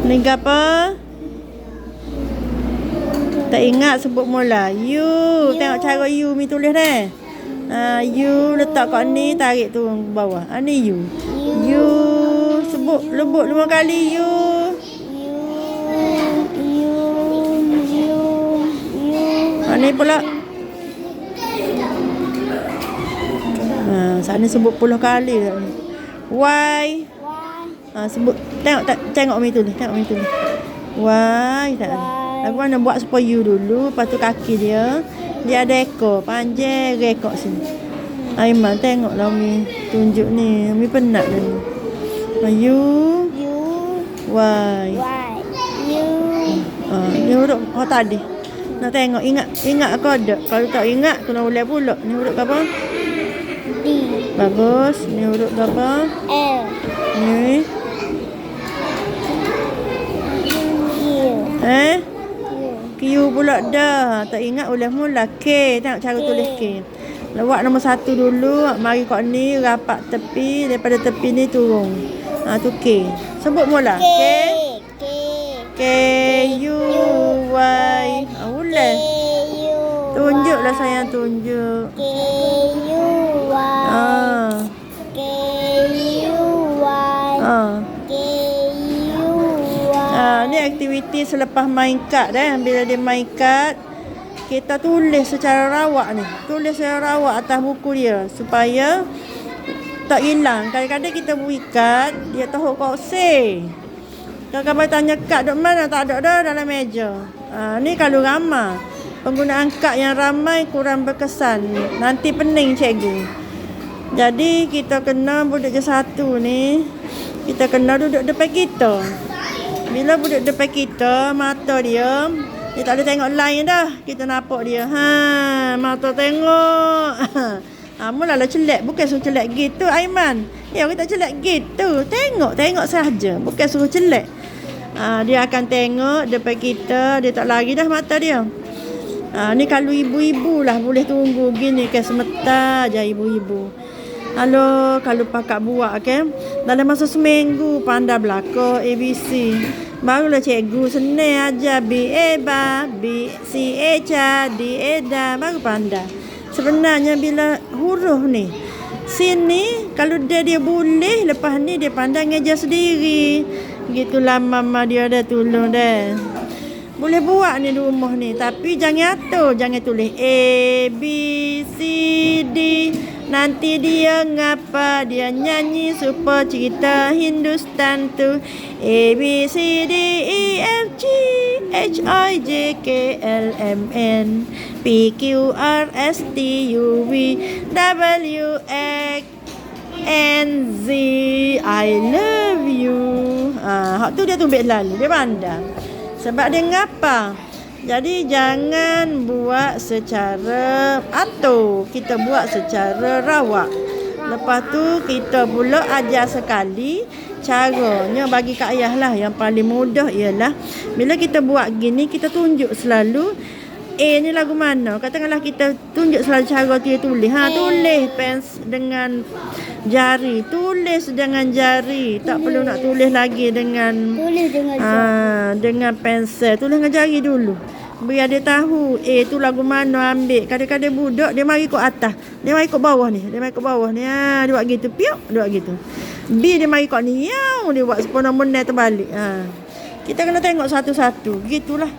Ni apa? Tak ingat sebut mula. You. Tengok cara you mi tulis dah. You letak kat ni, tarik turun ke bawah. Ni you. You. Sebut lebut 5 kali you. Ni pula. Sana sebut 10 kali dah ni. Why? Sebut. Tengok mi tulis. Tengok mi tulis. Why? Tak ada. Lagu mana buat supaya you dulu. Lepas tu kaki dia. Dia ada ekor. Panjang rekod sini. Aiman tengoklah mi. Tunjuk ni. Mi penat dah ni. You. Why? Ni huruf tadi. Nak tengok. Ingat kode. Kalau tak ingat, kena boleh pula. Ni huruf apa? D. Bagus. Ni huruf apa? L. Ni. Q pula dah. Tak ingat boleh mula. K. Tengok cara tulis K. Lewat nombor 1 dulu. Mari kat ni. Rapat tepi. Daripada tepi ni turun. Tu K. Sebut mula. K. U. Y. Boleh. Tunjuklah sayang. Tunjuk. K. U. Y. K. U. Y. K. U. Y. Ni aktiviti selepas main kad Bila dia main kad, kita tulis secara rawak ni. Tulis secara rawak atas buku dia supaya tak hilang. Kadang-kadang kita beri kad, dia tahu kau say. Kalau tanya kad duk mana, tak ada dah dalam meja. Ni kalau ramai. Penggunaan kad yang ramai kurang berkesan. Nanti pening cikgu. Jadi kita kena budak je satu ni. Kita kena duduk depan kita. Bila duduk depan kita, mata dia tak boleh tengok line dah. Kita nampak dia. Mata tengok. Mulalah celak. Bukan suruh celak gitu, Aiman. Ya, kita celak gitu. Tengok sahaja. Bukan suruh celak. Dia akan tengok depan kita. Dia tak lari dah mata dia. Ni kalau ibu-ibu lah boleh tunggu gini kan sebentar je ibu-ibu. Halo, kalau pakak buat kan dalam masa seminggu pandai belakang ABC. Barulah cikgu senang aja B A ba, B C A ca, D A da, baru pandai. Sebenarnya bila huruf ni sini kalau dia boleh, lepas ni dia pandai ngajar sendiri. Gitulah mama dia dah tolong dah. Boleh buat ni di rumah ni. Tapi jangan atur. Jangan tulis A, B, C, D. Nanti dia ngapa? Dia nyanyi super cerita Hindustan tu. A, B, C, D, E, F, G, H, I, J, K, L, M, N, P, Q, R, S, T, U, V, W, X, N, Z. I love you. Hak tu dia tumbik lalu. Dia pandang. Sebab dia ngapa? Jadi jangan buat secara atur. Kita buat secara rawak. Lepas tu kita pula ajar sekali. Caranya bagi Kak Ayah lah. Yang paling mudah ialah bila kita buat gini, kita tunjuk selalu A ni lagu mana. Katakanlah kita tunjuk selalu cara dia tulis. Tulis pens dengan jari. Tulis dengan jari. Tak perlu nak tulis lagi dengan dengan pensel. Tulis dengan jari dulu. Biar dia tahu tu lagu mana ambil. Kadang-kadang budak dia mari ikut atas. Dia mari ikut bawah ni. Dia buat gitu. Piuk. Dia buat gitu. B dia mari ikut ni. Dia buat 10 nombor terbalik. Kita kena tengok satu-satu. Gitulah.